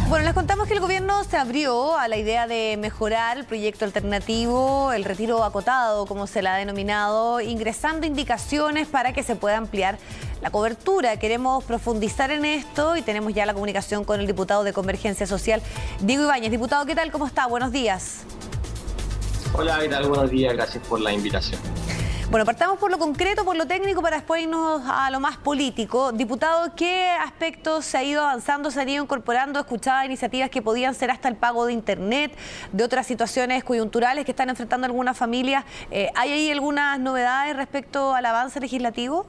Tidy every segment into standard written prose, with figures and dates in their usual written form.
Bueno, les contamos que el gobierno se abrió a la idea de mejorar el proyecto alternativo, el retiro acotado, como se le ha denominado, ingresando indicaciones para que se pueda ampliar la cobertura. Queremos profundizar en esto y tenemos ya la comunicación con el diputado de Convergencia Social, Diego Ibáñez. Diputado, ¿qué tal? ¿Cómo está? Buenos días. Hola, ¿qué tal? Buenos días, gracias por la invitación. Bueno, partamos por lo concreto, por lo técnico, para después irnos a lo más político. Diputado, ¿qué aspectos se ha ido avanzando, se han ido incorporando? Escuchaba iniciativas que podían ser hasta el pago de internet, de otras situaciones coyunturales que están enfrentando algunas familias. ¿Hay ahí algunas novedades respecto al avance legislativo?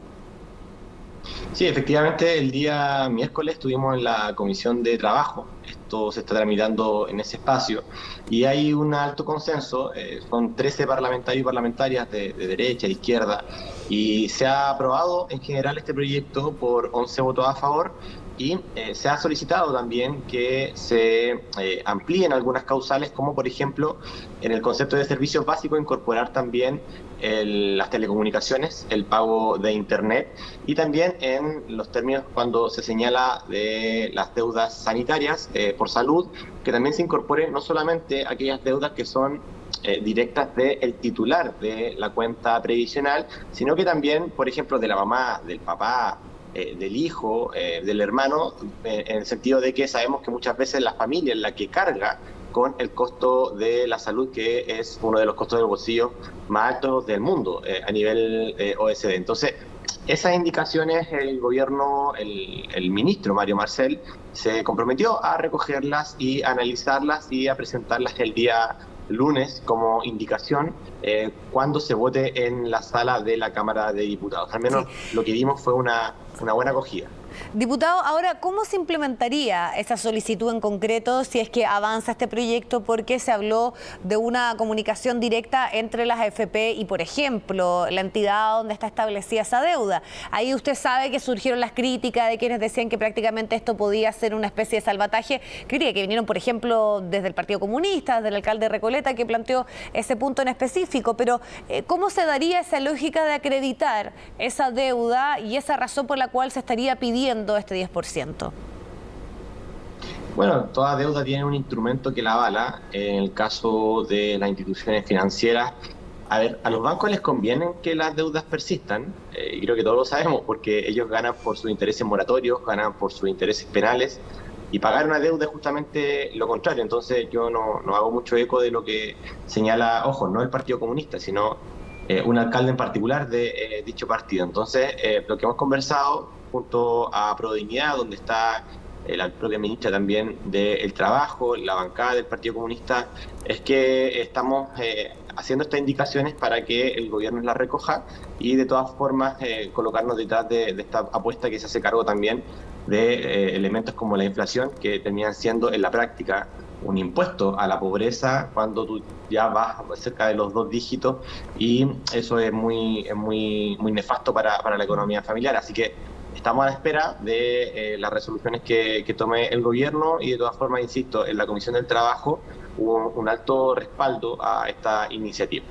Sí, efectivamente, el día miércoles estuvimos en la Comisión de Trabajo. Esto se está tramitando en ese espacio y hay un alto consenso. Son 13 parlamentarios y parlamentarias de derecha, de izquierda, y se ha aprobado en general este proyecto por 11 votos a favor. Y se ha solicitado también que se amplíen algunas causales, como por ejemplo en el concepto de servicios básicos incorporar también las telecomunicaciones, el pago de internet, y también en los términos cuando se señala de las deudas sanitarias por salud, que también se incorporen no solamente aquellas deudas que son directas del titular de la cuenta previsional, sino que también, por ejemplo, de la mamá, del papá, del hijo, del hermano, en el sentido de que sabemos que muchas veces la familia es la que carga con el costo de la salud, que es uno de los costos del bolsillo más altos del mundo a nivel OECD. Entonces, esas indicaciones el gobierno, el ministro Mario Marcel, se comprometió a recogerlas y analizarlas y a presentarlas el día lunes como indicación cuando se vote en la sala de la Cámara de Diputados. Al menos lo que vimos fue una buena acogida. Diputado, ahora, ¿cómo se implementaría esa solicitud en concreto si es que avanza este proyecto? Porque se habló de una comunicación directa entre las AFP y, por ejemplo, la entidad donde está establecida esa deuda. Ahí usted sabe que surgieron las críticas de quienes decían que prácticamente esto podía ser una especie de salvataje. Críticas que vinieron, por ejemplo, desde el Partido Comunista, desde el alcalde Recoleta, que planteó ese punto en específico. Pero, ¿cómo se daría esa lógica de acreditar esa deuda y esa razón por la cual se estaría pidiendo este 10%? Bueno, toda deuda tiene un instrumento que la avala. En el caso de las instituciones financieras, a ver, a los bancos les conviene que las deudas persistan, y creo que todos lo sabemos, porque ellos ganan por sus intereses moratorios, ganan por sus intereses penales, y pagar una deuda es justamente lo contrario. Entonces yo no hago mucho eco de lo que señala, ojo, no el Partido Comunista, sino un alcalde en particular de dicho partido. Entonces, lo que hemos conversado junto a Prodignidad, donde está la propia ministra también del Trabajo, la bancada del Partido Comunista, es que estamos haciendo estas indicaciones para que el gobierno las recoja y de todas formas colocarnos detrás de esta apuesta que se hace cargo también de elementos como la inflación, que terminan siendo en la práctica un impuesto a la pobreza cuando tú ya vas cerca de los 2 dígitos, y eso es muy nefasto para la economía familiar. Así que estamos a la espera de las resoluciones que tome el gobierno, y de todas formas, insisto, en la Comisión del Trabajo hubo un alto respaldo a esta iniciativa.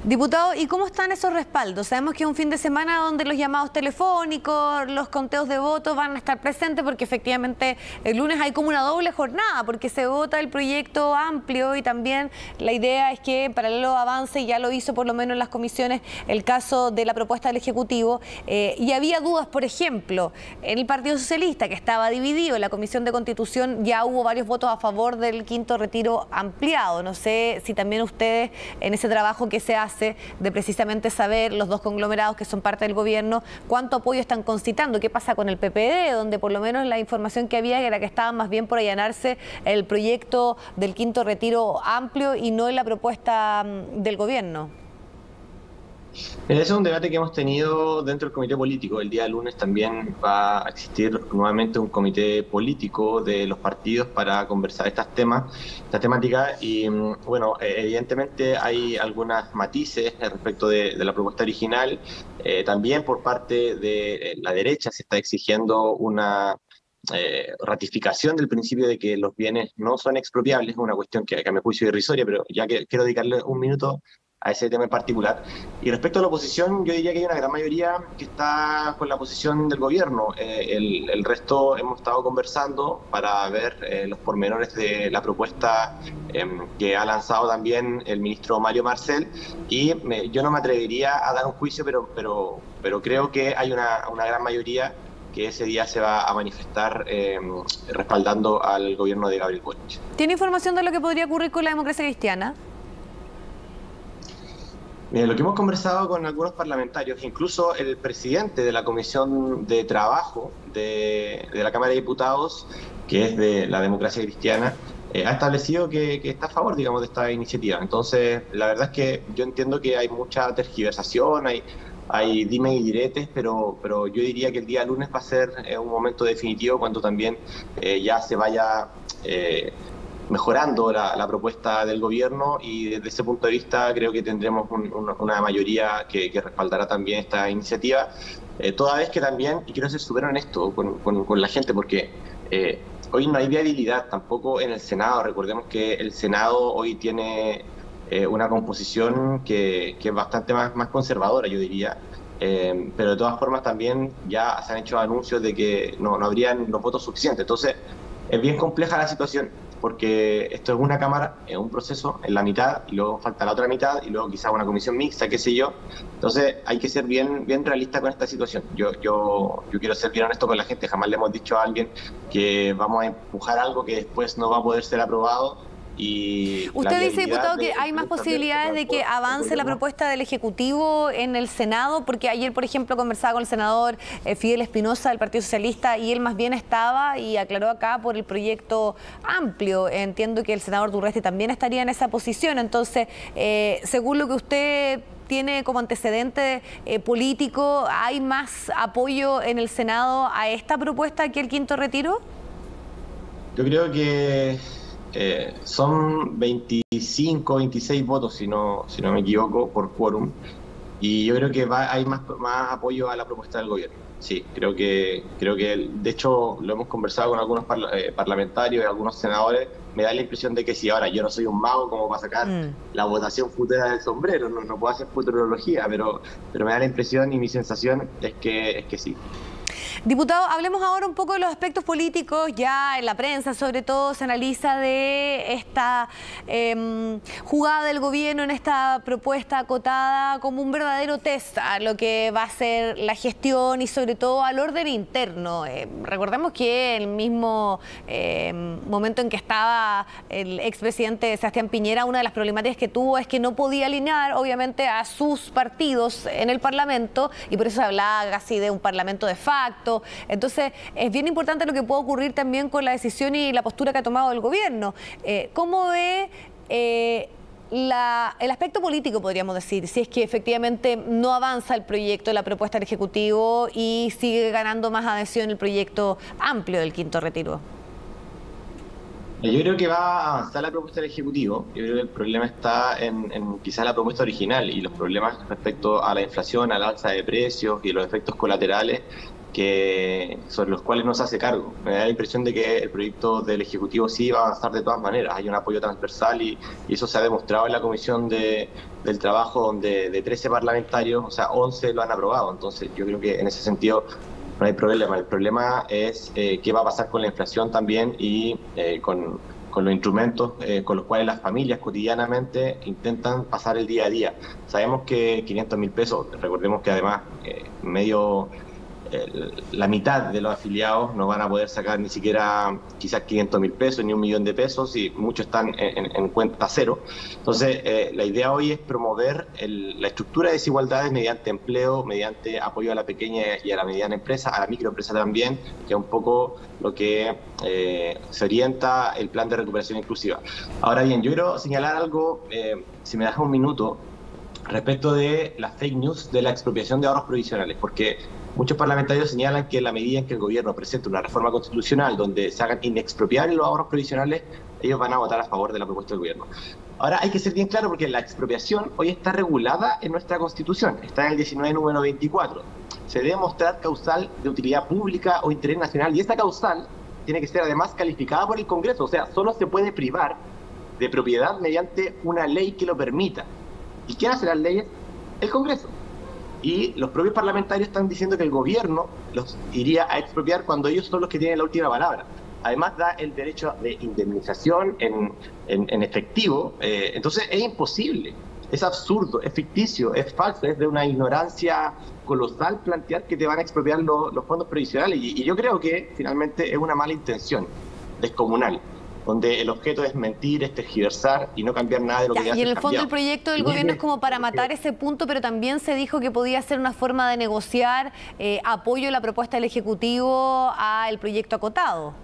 Diputado, ¿y cómo están esos respaldos? Sabemos que es un fin de semana donde los llamados telefónicos, los conteos de votos van a estar presentes, porque efectivamente el lunes hay como una doble jornada, porque se vota el proyecto amplio y también la idea es que en paralelo avance, y ya lo hizo por lo menos en las comisiones, el caso de la propuesta del Ejecutivo. Y había dudas, por ejemplo, en el Partido Socialista, que estaba dividido. En la Comisión de Constitución ya hubo varios votos a favor del quinto retiro ampliado. No sé si también ustedes, en ese trabajo que se hace de precisamente saber los dos conglomerados que son parte del gobierno, cuánto apoyo están concitando, qué pasa con el PPD, donde por lo menos la información que había era que estaba más bien por allanarse el proyecto del quinto retiro amplio y no en la propuesta del gobierno. Ese es un debate que hemos tenido dentro del comité político. El día lunes también va a existir nuevamente un comité político de los partidos para conversar estas temáticas, y bueno, evidentemente hay algunos matices respecto de la propuesta original. También por parte de la derecha se está exigiendo una ratificación del principio de que los bienes no son expropiables, una cuestión que a mi juicio es irrisoria, pero ya que quiero dedicarle un minuto a ese tema en particular. Y respecto a la oposición, yo diría que hay una gran mayoría que está con la posición del gobierno. El resto hemos estado conversando para ver los pormenores de la propuesta que ha lanzado también el ministro Mario Marcel, y yo no me atrevería a dar un juicio, pero creo que hay una gran mayoría que ese día se va a manifestar respaldando al gobierno de Gabriel Boric. ¿Tiene información de lo que podría ocurrir con la democracia cristiana? Lo que hemos conversado con algunos parlamentarios, incluso el presidente de la Comisión de Trabajo de la Cámara de Diputados, que es de la democracia cristiana, ha establecido que está a favor, digamos, de esta iniciativa. Entonces, la verdad es que yo entiendo que hay mucha tergiversación, hay dime y diretes, pero yo diría que el día lunes va a ser un momento definitivo cuando también ya se vaya mejorando la propuesta del gobierno, y desde ese punto de vista creo que tendremos una mayoría que respaldará también esta iniciativa, toda vez que también, y quiero ser súper honesto con la gente, porque hoy no hay viabilidad tampoco en el Senado. Recordemos que el Senado hoy tiene una composición que es bastante más conservadora, yo diría. Pero de todas formas también ya se han hecho anuncios de que no habrían los votos suficientes. Entonces es bien compleja la situación, porque esto es una cámara, es un proceso en la mitad, y luego falta la otra mitad, y luego quizás una comisión mixta, qué sé yo. Entonces hay que ser bien realista con esta situación. Yo quiero ser bien honesto con la gente. Jamás le hemos dicho a alguien que vamos a empujar algo que después no va a poder ser aprobado. Y usted dice, diputado, que hay más posibilidades de que avance la propuesta del Ejecutivo en el Senado, porque ayer, por ejemplo, conversaba con el senador Fidel Espinosa del Partido Socialista, y él más bien estaba y aclaró acá por el proyecto amplio. Entiendo que el senador Durresti también estaría en esa posición. Entonces, según lo que usted tiene como antecedente político, ¿hay más apoyo en el Senado a esta propuesta que el quinto retiro? Yo creo que son 25, 26 votos, si no me equivoco, por quórum, y yo creo que hay más apoyo a la propuesta del gobierno. Sí, creo que de hecho lo hemos conversado con algunos parlamentarios y algunos senadores. Me da la impresión de que sí. Ahora, yo no soy un mago como para sacar la votación futura del sombrero, no puedo hacer futurología, pero me da la impresión, y mi sensación es que sí. Diputado, hablemos ahora un poco de los aspectos políticos. Ya en la prensa, sobre todo, se analiza de esta jugada del gobierno en esta propuesta acotada como un verdadero test a lo que va a ser la gestión y sobre todo al orden interno. Recordemos que el mismo momento en que estaba el expresidente Sebastián Piñera, una de las problemáticas que tuvo es que no podía alinear, obviamente, a sus partidos en el Parlamento, y por eso se hablaba casi de un Parlamento de facto. Entonces, es bien importante lo que puede ocurrir también con la decisión y la postura que ha tomado el gobierno. ¿Cómo ve el aspecto político, podríamos decir, si es que efectivamente no avanza el proyecto, la propuesta del Ejecutivo, y sigue ganando más adhesión el proyecto amplio del quinto retiro? Yo creo que va a avanzar la propuesta del Ejecutivo. Yo creo que el problema está en quizás la propuesta original, y los problemas respecto a la inflación, al alza de precios y los efectos colaterales sobre los cuales no se hace cargo. Me da la impresión de que el proyecto del Ejecutivo sí va a avanzar de todas maneras. Hay un apoyo transversal, y eso se ha demostrado en la Comisión del Trabajo, donde de 13 parlamentarios, o sea, 11 lo han aprobado. Entonces yo creo que en ese sentido no hay problema. El problema es qué va a pasar con la inflación también, y con los instrumentos con los cuales las familias cotidianamente intentan pasar el día a día. Sabemos que 500.000 pesos, recordemos que además la mitad de los afiliados no van a poder sacar ni siquiera quizás 500.000 pesos, ni 1.000.000 de pesos, y muchos están en cuenta cero. Entonces, la idea hoy es promover la estructura de desigualdades mediante empleo, mediante apoyo a la pequeña y a la mediana empresa, a la microempresa también, que es un poco lo que se orienta el plan de recuperación inclusiva. Ahora bien, yo quiero señalar algo, si me das un minuto, respecto de las fake news de la expropiación de ahorros provisionales, porque muchos parlamentarios señalan que en la medida en que el gobierno presente una reforma constitucional donde se hagan inexpropiables los ahorros provisionales, ellos van a votar a favor de la propuesta del gobierno. Ahora hay que ser bien claro, porque la expropiación hoy está regulada en nuestra Constitución, está en el 19, número 24. Se debe mostrar causal de utilidad pública o interés nacional, y esta causal tiene que ser además calificada por el Congreso. O sea, solo se puede privar de propiedad mediante una ley que lo permita. ¿Y quién hace las leyes? El Congreso. Y los propios parlamentarios están diciendo que el gobierno los iría a expropiar cuando ellos son los que tienen la última palabra. Además da el derecho de indemnización en efectivo. Entonces es imposible, es absurdo, es ficticio, es falso, es de una ignorancia colosal plantear que te van a expropiar los fondos previsionales. Y yo creo que finalmente es una mala intención descomunal, donde el objeto es mentir, es tergiversar y no cambiar nada de lo que ya se ha Y en el fondo cambiado. el proyecto del gobierno es como para matar ese punto, pero también se dijo que podía ser una forma de negociar apoyo a la propuesta del Ejecutivo al proyecto acotado.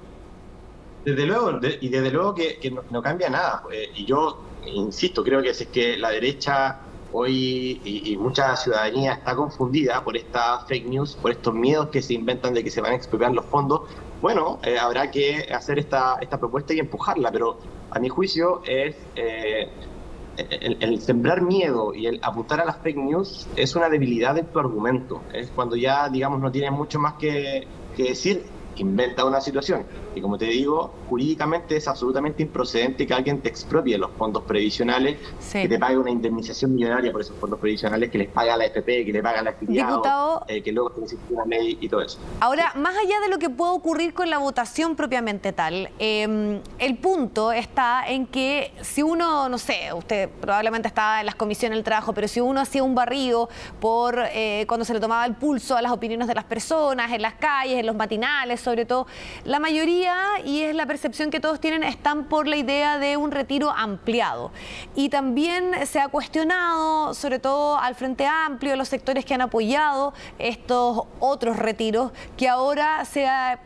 Desde luego, desde luego que no cambia nada. Y yo insisto, creo que si es que la derecha hoy y mucha ciudadanía está confundida por esta fake news, por estos miedos que se inventan de que se van a expropiar los fondos, bueno, habrá que hacer esta propuesta y empujarla, pero a mi juicio es el sembrar miedo y el apuntar a las fake news es una debilidad de tu argumento. Es cuando ya, digamos, no tienes mucho más que decir, inventa una situación. Y como te digo, jurídicamente es absolutamente improcedente que alguien te expropie los fondos previsionales, Sí. que te pague una indemnización millonaria por esos fondos previsionales, que les paga la AFP, que le paga la afiliado, Diputado, que luego se necesita una ley y todo eso. ahora, más allá de lo que pueda ocurrir con la votación propiamente tal, el punto está en que si uno, no sé, usted probablemente estaba en las comisiones del trabajo, pero si uno hacía un barrido por cuando se le tomaba el pulso a las opiniones de las personas, en las calles, en los matinales, sobre todo, la mayoría, y es la percepción que todos tienen, están por la idea de un retiro ampliado. Y también se ha cuestionado, sobre todo al Frente Amplio, los sectores que han apoyado estos otros retiros, que ahora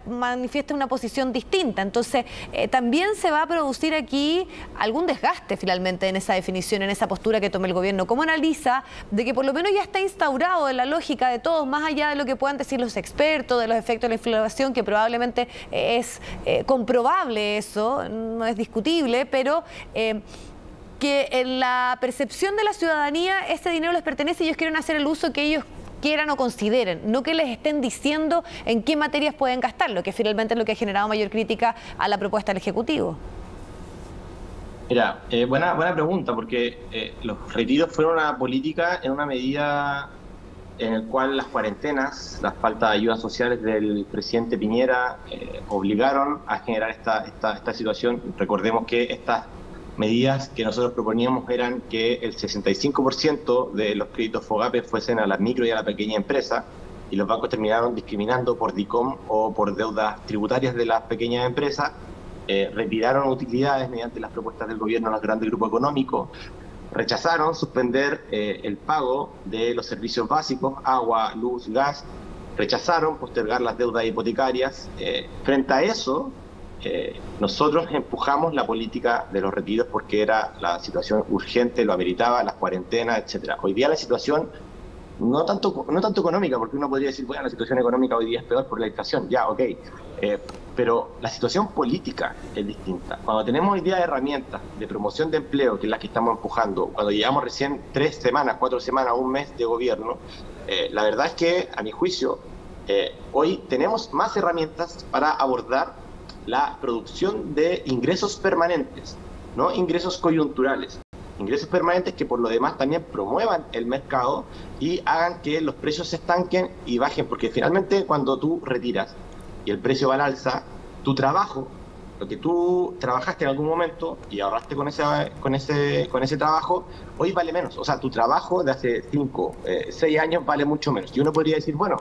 manifiesta una posición distinta. Entonces, también se va a producir aquí algún desgaste finalmente en esa definición, en esa postura que tome el gobierno. ¿Cómo analiza de que por lo menos ya está instaurado en la lógica de todos, más allá de lo que puedan decir los expertos, de los efectos de la inflación, que probablemente es comprobable eso, no es discutible, pero que en la percepción de la ciudadanía ese dinero les pertenece y ellos quieren hacer el uso que ellos quieran o consideren, no que les estén diciendo en qué materias pueden gastarlo, que finalmente es lo que ha generado mayor crítica a la propuesta del Ejecutivo. Mira, buena pregunta, porque los retiros fueron una política en una medida en el cual las cuarentenas, la falta de ayudas sociales del presidente Piñera obligaron a generar esta situación. Recordemos que estas medidas que nosotros proponíamos eran que el 65% de los créditos FOGAPE fuesen a la micro y a la pequeña empresa, y los bancos terminaron discriminando por DICOM o por deudas tributarias de las pequeñas empresas. Retiraron utilidades mediante las propuestas del gobierno a los grandes grupos económicos, rechazaron suspender el pago de los servicios básicos, agua, luz, gas, rechazaron postergar las deudas hipotecarias. Frente a eso, nosotros empujamos la política de los retiros porque era la situación urgente, lo ameritaba, las cuarentenas, etcétera. Hoy día la situación no tanto económica, porque uno podría decir, bueno, la situación económica hoy día es peor por la inflación, ya, ok, pero la situación política es distinta. Cuando tenemos hoy día herramientas de promoción de empleo, que es la que estamos empujando, cuando llevamos recién 3 semanas, 4 semanas, un mes de gobierno, la verdad es que, a mi juicio, hoy tenemos más herramientas para abordar la producción de ingresos permanentes, no ingresos coyunturales. Ingresos permanentes que por lo demás también promuevan el mercado y hagan que los precios se estanquen y bajen, porque finalmente cuando tú retiras y el precio va al alza, tu trabajo, lo que tú trabajaste en algún momento y ahorraste con ese trabajo, hoy vale menos. O sea, tu trabajo de hace 5, 6 años vale mucho menos. Y uno podría decir, bueno,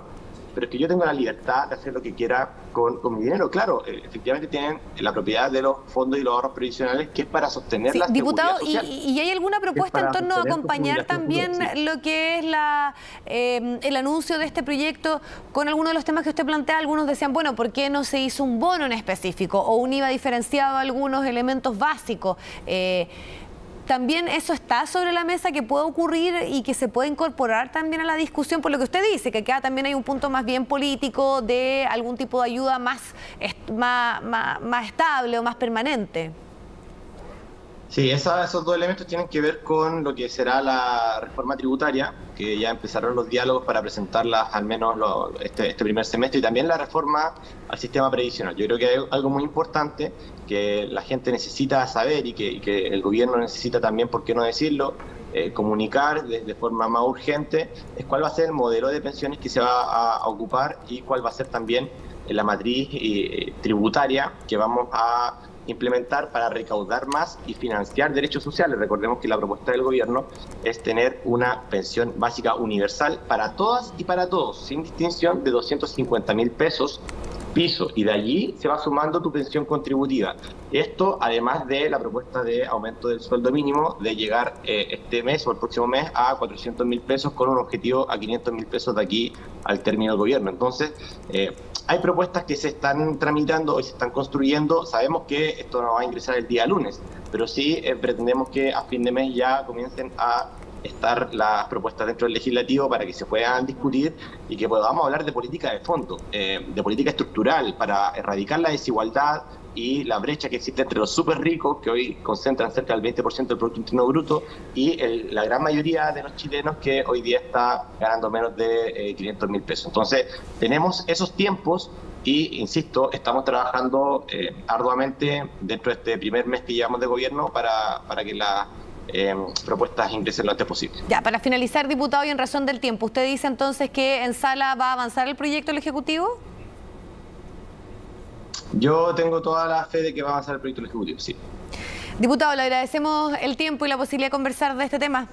pero es que yo tengo la libertad de hacer lo que quiera con mi dinero. Claro, efectivamente tienen la propiedad de los fondos y los ahorros previsionales, que es para sostener la diputado, seguridad social. ¿y hay alguna propuesta en torno a acompañar también lo que es el anuncio de este proyecto con algunos de los temas que usted plantea? Algunos decían, bueno, ¿por qué no se hizo un bono en específico o un IVA diferenciado a algunos elementos básicos? También eso está sobre la mesa, que puede ocurrir y que se puede incorporar también a la discusión, por lo que usted dice, que acá también hay un punto más bien político de algún tipo de ayuda más estable o más permanente. Sí, esos dos elementos tienen que ver con lo que será la reforma tributaria, que ya empezaron los diálogos para presentarla al menos este primer semestre, y también la reforma al sistema previsional. Yo creo que hay algo muy importante que la gente necesita saber y que el gobierno necesita también, ¿por qué no decirlo? comunicar de forma más urgente es cuál va a ser el modelo de pensiones que se va a ocupar y cuál va a ser también la matriz tributaria que vamos a implementar para recaudar más y financiar derechos sociales. Recordemos que la propuesta del gobierno es tener una pensión básica universal para todas y para todos, sin distinción, de 250.000 pesos piso, y de allí se va sumando tu pensión contributiva. Esto además de la propuesta de aumento del sueldo mínimo, de llegar este mes o el próximo mes a 400.000 pesos con un objetivo a 500.000 pesos de aquí al término del gobierno. Entonces, hay propuestas que se están tramitando y se están construyendo. Sabemos que esto no va a ingresar el día lunes, pero sí pretendemos que a fin de mes ya comiencen a estar las propuestas dentro del legislativo para que se puedan discutir y que podamos hablar de política de fondo, de política estructural para erradicar la desigualdad y la brecha que existe entre los súper ricos, que hoy concentran cerca del 20% del Producto Interno Bruto, y la gran mayoría de los chilenos que hoy día está ganando menos de 500.000 pesos. Entonces, tenemos esos tiempos y, insisto, estamos trabajando arduamente dentro de este primer mes que llevamos de gobierno para que la propuestas ingresen lo antes posible. Ya, para finalizar, diputado, y en razón del tiempo, ¿usted dice entonces que en sala va a avanzar el proyecto del Ejecutivo? Yo tengo toda la fe de que va a avanzar el proyecto del Ejecutivo, sí. Diputado, le agradecemos el tiempo y la posibilidad de conversar de este tema.